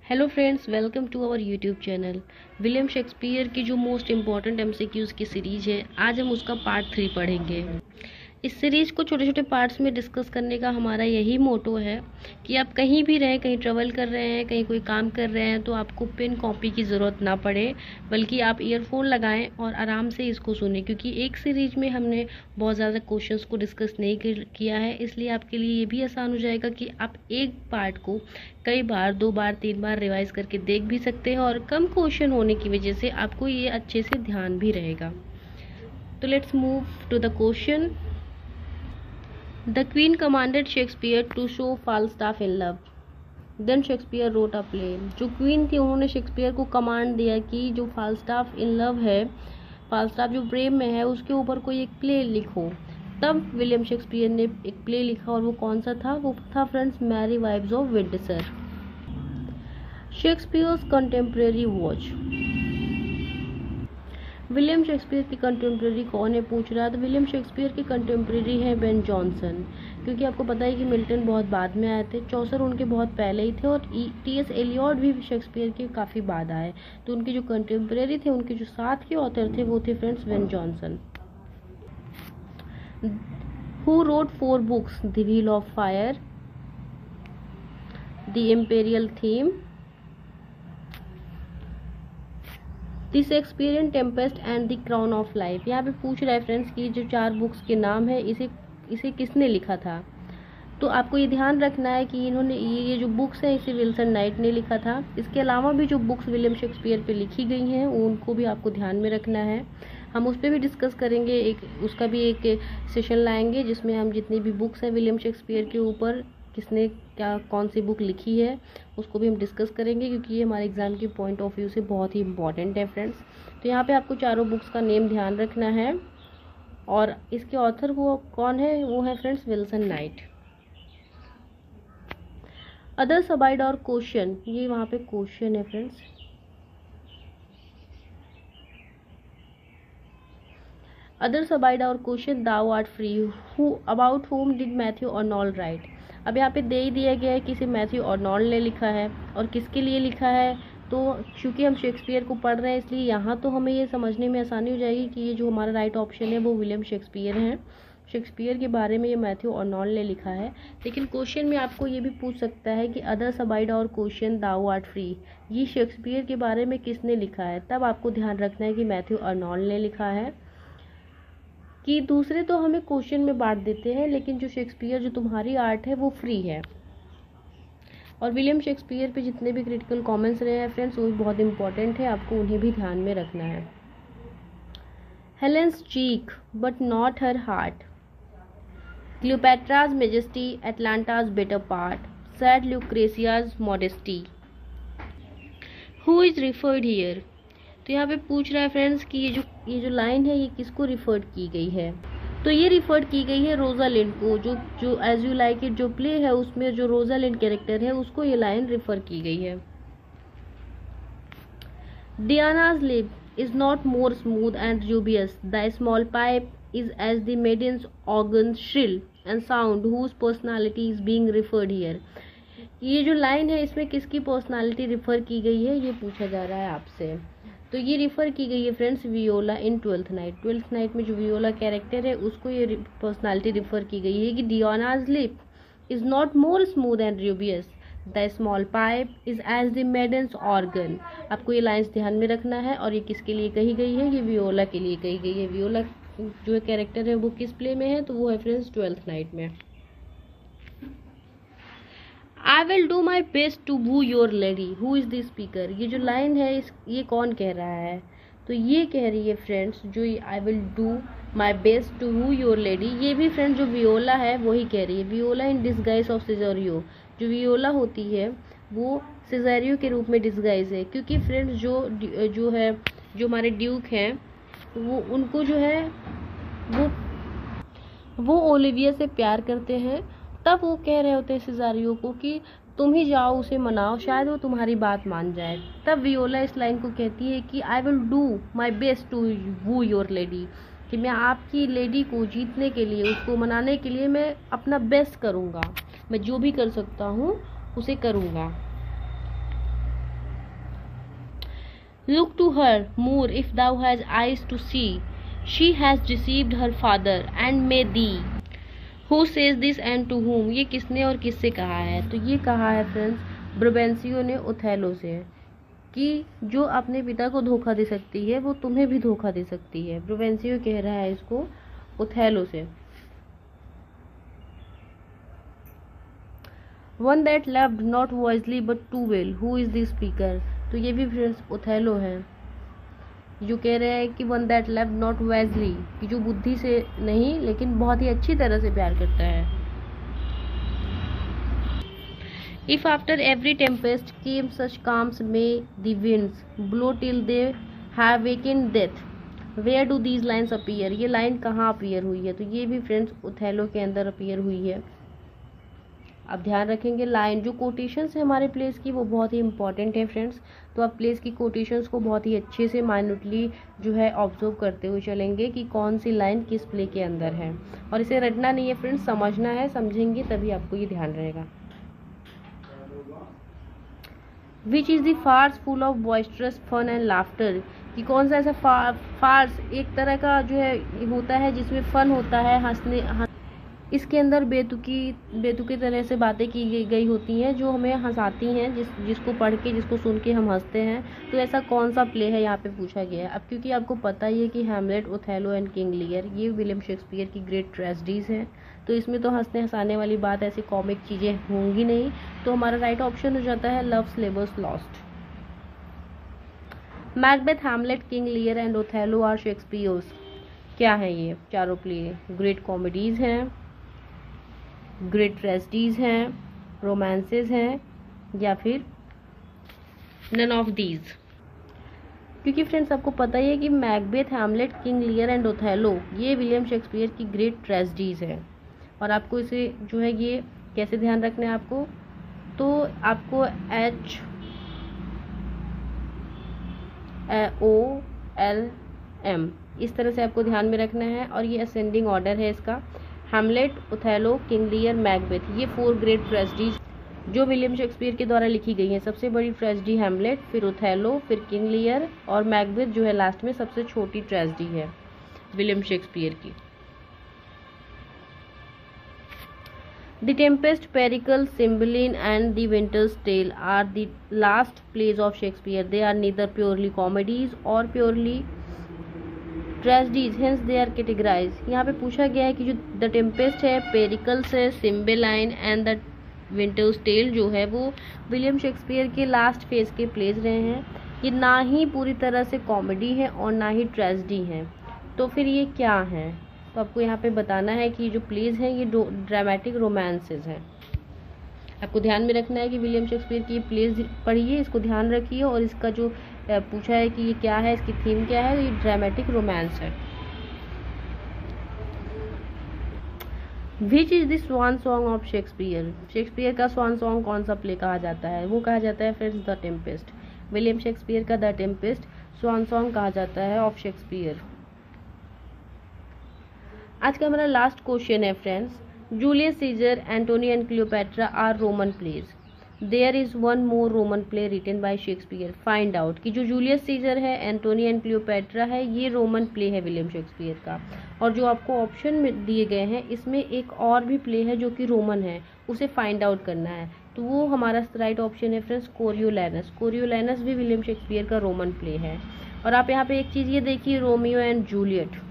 Hello friends, welcome to our YouTube channel. William Shakespeare की जो most important MCQs की series है, आज हम उसका पार्ट 3 पढ़ेंगे। इस सीरीज को छोटे छोटे पार्ट्स में डिस्कस करने का हमारा यही मोटो है कि आप कहीं भी रहें, कहीं ट्रैवल कर रहे हैं, कहीं कोई काम कर रहे हैं, तो आपको पेन कॉपी की ज़रूरत ना पड़े, बल्कि आप ईयरफोन लगाएं और आराम से इसको सुनें। क्योंकि एक सीरीज में हमने बहुत ज़्यादा क्वेश्चंस को डिस्कस नहीं किया है, इसलिए आपके लिए ये भी आसान हो जाएगा कि आप एक पार्ट को कई बार, 2 बार, 3 बार रिवाइज करके देख भी सकते हैं। और कम क्वेश्चन होने की वजह से आपको ये अच्छे से ध्यान भी रहेगा। तो let's move to the question. The queen commanded Shakespeare to show Falstaff in love. Then Shakespeare wrote a play. जो क्वीन थी, उन्होंने शेक्सपियर को कमांड दिया कि जो फाल्स्टाफ इन लव है, फाल्स्टाफ जो प्रेम में है, उसके ऊपर कोई एक प्ले लिखो। तब विलियम शेक्सपियर ने एक प्ले लिखा, और वो कौन सा था? वो था friends Merry Wives of Windsor. Shakespeare's contemporary watch. William Shakespeare की कंटेम्प्रेरी कौन है, पूछ रहा है। तो विलियम शेक्सपियर की कंटेम्प्रेरी है बेन जॉनसन। क्योंकि आपको पता है कि मिल्टन बहुत बाद में आए थे, चौसर उनके बहुत पहले ही थे, और टी.एस. एलियट भी शेक्सपियर के काफ़ी बाद आए। तो उनके जो कंटेम्प्रेरी थे, उनके जो साथ के ऑथर थे, वो थे friends Ben Jonson. Who wrote 4 books? The wheel of fire, the imperial theme, the Shakespearean Tempest and the crown of life. यहाँ पे पूछ रहा है फ्रेंड्स कि जो 4 बुक्स के नाम है, इसे किसने लिखा था। तो आपको ये ध्यान रखना है कि इन्होंने ये जो बुक्स हैं, इसे विल्सन नाइट ने लिखा था। इसके अलावा भी जो बुक्स विलियम शेक्सपियर पे लिखी गई हैं, उनको भी आपको ध्यान में रखना है। हम उस पर भी डिस्कस करेंगे, उसका भी एक सेशन लाएंगे जिसमें हम जितनी भी बुक्स हैं विलियम शेक्सपियर के ऊपर, किसने क्या कौन सी बुक लिखी है, उसको भी हम डिस्कस करेंगे। क्योंकि ये हमारे एग्जाम के पॉइंट ऑफ व्यू से बहुत ही इंपॉर्टेंट है फ्रेंड्स। तो यहाँ पे आपको चारों बुक्स का नेम ध्यान रखना है, और इसके ऑथर वो कौन है? वो है friends Wilson night. Other abide our question, ये वहाँ पे क्वेश्चन है friends. Others abide our question, thou art free, who about whom did Matthew Arnold write. अब यहाँ पे दे ही दिया गया है कि इसे मैथ्यू अर्नोल्ड ने लिखा है, और किसके लिए लिखा है। तो चूंकि हम शेक्सपियर को पढ़ रहे हैं, इसलिए यहाँ तो हमें ये समझने में आसानी हो जाएगी कि ये जो हमारा राइट ऑप्शन है वो विलियम शेक्सपियर हैं। शेक्सपियर के बारे में ये मैथ्यू अर्नोल्ड ने लिखा है। लेकिन क्वेश्चन में आपको ये भी पूछ सकता है कि other abide our question, thou art free, ये शेक्सपियर के बारे में किसने लिखा है। तब आपको ध्यान रखना है कि मैथ्यू अर्नोल्ड ने लिखा है। कि दूसरे तो हमें क्वेश्चन में बांट देते हैं, लेकिन जो शेक्सपियर, जो तुम्हारी आर्ट है, वो फ्री है। और विलियम शेक्सपियर पे जितने भी क्रिटिकल कमेंट्स रहे हैं फ्रेंड्स, वो भी बहुत इंपॉर्टेंट है, आपको उन्हें भी ध्यान में रखना है। Helen's cheek but not her heart, Cleopatra's majesty, Atalanta's better part, sad Lucretia's modesty. Who is referred here. तो यहाँ पे पूछ रहा है फ्रेंड्स कि ये जो लाइन है, ये किसको रिफर्ड की गई है। तो ये रिफर्ड की गई है रोजालिंड को। जो एज यू लाइक इट जो प्ले है, उसमें जो रोजालिंड कैरेक्टर है, उसको ये लाइन रिफर की गई है। Diana's lip is not more smooth and rubious, the small pipe is as the maiden's organ shrill and sound, whose personality is being referred here. ये जो लाइन है, इसमें किसकी पर्सनालिटी रिफर की गई है, ये पूछा जा रहा है आपसे। तो ये रिफर की गई है friends Viola in twelfth night. Twelfth Night में जो वियोला कैरेक्टर है, उसको ये पर्सनालिटी रिफर की गई है कि Diana's lip is not more smooth and dubious, the small pipe is as the maiden's organ. आपको ये लाइंस ध्यान में रखना है। और ये किसके लिए कही गई है? ये वियोला के लिए कही गई है। वियोला जो कैरेक्टर है वो किस प्ले में है? तो वो है फ्रेंड्स ट्वेल्थ नाइट में। I will do my best to woo your lady, who is the speaker. ये जो लाइन है, ये कौन कह रहा है? तो ये कह रही है फ्रेंड्स, जो I will do my best to woo your lady, ये भी फ्रेंड्स जो वियोला है वही कह रही है। Viola in disguise of Cesario. जो वियोला होती है, वो सिजेरियो के रूप में डिस्गाइज है। क्योंकि फ्रेंड्स जो हमारे ड्यूक हैं, वो उनको जो है वो ओलिविया से प्यार करते हैं। तब वो कह रहे होते हैं सिजारियो को कि तुम ही जाओ, उसे मनाओ, शायद वो तुम्हारी बात मान जाए। तब वियोला इस लाइन को कहती है कि I will do my best to woo your lady, कि मैं आपकी लेडी को जीतने के लिए, उसको मनाने के लिए मैं अपना बेस्ट करूँगा, मैं जो भी कर सकता हूँ उसे करूँगा। Look to her more if thou hast eyes to see. She has deceived her father and may thee. Who says this and to whom? ये किसने और किससे कहा है? तो ये कहा है फ्रेंड्स ब्रुबेंसियो ने ओथेलो से कि जो अपने पिता को धोखा दे सकती है वो तुम्हें भी धोखा दे सकती है। ब्रुबेंसियो कह रहा है इसको ओथेलो से। One that loved not wisely but too well. Who is the speaker? तो ये भी फ्रेंड्स ओथेलो है जो कह रहे हैं कि one that loved not wisely, कि जो बुद्धि से नहीं लेकिन बहुत ही अच्छी तरह से प्यार करता है। If after every tempest came such calms, may the winds blow till they have wakened death. Where do these lines appear? ये लाइन कहाँ अपीयर हुई है? तो ये भी फ्रेंड्स ओथेलो के अंदर अपीयर हुई है। अब ध्यान रखेंगे लाइन जो कोटेशंस है हमारे प्लेस की वो बहुत ही इंपॉर्टेंट है फ्रेंड्स। तो आप प्लेस की कोटेशंस को बहुत ही अच्छे से माइन्यूटली जो है ऑब्जर्व करते हुए चलेंगे कि कौन सी लाइन किस प्ले के अंदर है, और इसे रटना नहीं है फ्रेंड्स, समझना है, समझेंगे तभी आपको ये ध्यान रहेगा। Which is the farce full of boisterous fun and laughter, कि कौन सा ऐसा फार्स एक तरह का जो है होता है जिसमें फन होता है, हंसने, इसके अंदर बेतुकी तरह से बातें की गई होती हैं जो हमें हंसाती हैं, जिसको पढ़ के जिसको सुन के हम हंसते हैं। तो ऐसा कौन सा प्ले है यहाँ पे पूछा गया है। अब क्योंकि आपको पता ही है कि Hamlet, Othello and King Lear ये विलियम शेक्सपियर की ग्रेट ट्रेजेडीज हैं, तो इसमें तो हंसने हंसाने वाली बात, ऐसी कॉमिक चीज़ें होंगी नहीं। तो हमारा राइट ऑप्शन हो जाता है Love's Labour's Lost. Macbeth, Hamlet, King Lear and Othello are Shakespeare's. क्या है ये चारों प्ले? ग्रेट कॉमेडीज हैं, ग्रेट ट्रेजेडीज हैं, रोमांसेस हैं, या फिर नन ऑफ दीज। क्योंकि फ्रेंड्स आपको पता ही है कि Macbeth, Hamlet, King Lear and Othello ये विलियम शेक्सपियर की ग्रेट ट्रेजेडीज है। और आपको इसे जो है ये कैसे ध्यान रखना है आपको, तो आपको HOLM इस तरह से आपको ध्यान में रखना है, और ये असेंडिंग ऑर्डर है इसका। Hamlet, Othello, King Lear, Macbeth ये 4 ग्रेट ट्रेजेडीज जो विलियम शेक्सपियर के द्वारा लिखी गई हैं। सबसे बड़ी ट्रेजेडी हैमलेट, फिर ओथेलो, फिर किंग लियर, और मैकबेथ जो है लास्ट में सबसे छोटी ट्रेजेडी है विलियम शेक्सपियर की। The Tempest, Pericles, Cymbeline and the Winter's Tale are the last plays of Shakespeare. They are neither purely comedies और purely tragedies, hence they are categorise. यहाँ पे पूछा गया है कि जो द टेम्पेस्ट है, पेरिकल्स है, सिम्बेलाइन एंड द विंटर्स टेल जो है वो विलियम शेक्सपियर के लास्ट फेज के प्लेज रहे हैं। ये ना ही पूरी तरह से कॉमेडी है और ना ही ट्रेजेडी है, तो फिर ये क्या है? तो आपको यहाँ पे बताना है कि जो प्लेज हैं ये ड्रामेटिक रोमांसेस हैं। आपको ध्यान में रखना है कि विलियम शेक्सपियर की प्लेज पढ़िए, इसको ध्यान रखिए, और इसका जो पूछा है कि ये क्या है, इसकी थीम क्या है, तो ये ड्रामेटिक रोमांस है। Which is the swan song of Shakespeare? Shakespeare का स्वान सॉन्ग कौन सा प्ले कहा जाता है? वो कहा जाता है friends the Tempest. William Shakespeare का द टेम्पेस्ट स्वान सॉन्ग कहा जाता है ऑफ शेक्सपियर। आज का हमारा लास्ट क्वेश्चन है friends, Julius Caesar, Antony and Cleopatra are Roman plays. There is one more Roman play written by Shakespeare, find out. कि जो जूलियस सीजर है, एंटोनी एंड क्लियोपैट्रा है, ये रोमन प्ले है विलियम शेक्सपियर का। और जो आपको ऑप्शन में दिए गए हैं इसमें एक और भी प्ले है जो कि रोमन है, उसे फाइंड आउट करना है। तो वो हमारा राइट ऑप्शन है फ्रेंड्स कोरियोलैनस। कोरियोलैनस भी विलियम शेक्सपियर का रोमन प्ले है। और आप यहाँ पे एक चीज़ ये देखिए, रोमियो एंड जूलियट,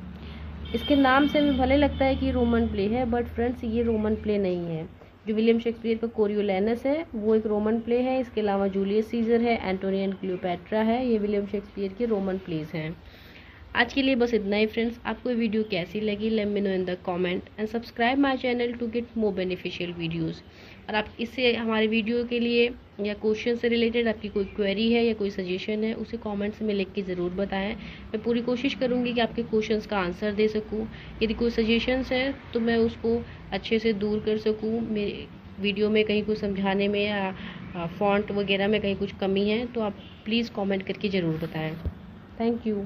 इसके नाम से भी भले लगता है कि रोमन प्ले है, बट फ्रेंड्स ये रोमन प्ले नहीं है। जो विलियम शेक्सपियर का कोरियोलैनस है वो एक रोमन प्ले है। इसके अलावा जूलियस सीजर है, एंटोनी एंड क्लियोपैट्रा है, ये विलियम शेक्सपियर के रोमन प्लेज हैं। आज के लिए बस इतना ही फ्रेंड्स। आपको ये वीडियो कैसी लगी let me know in the comment and subscribe my channel to get more beneficial videos. और आप इससे हमारे वीडियो के लिए या क्वेश्चन से रिलेटेड आपकी कोई क्वेरी है या कोई सजेशन है उसे कमेंट्स में लिख के ज़रूर बताएं। मैं पूरी कोशिश करूँगी कि आपके क्वेश्चंस का आंसर दे सकूँ। यदि कोई सजेशंस है तो मैं उसको अच्छे से दूर कर सकूँ। मेरे वीडियो में कहीं कुछ समझाने में या फॉन्ट वगैरह में कहीं कुछ कमी है तो आप प्लीज़ कमेंट करके ज़रूर बताएं। Thank you.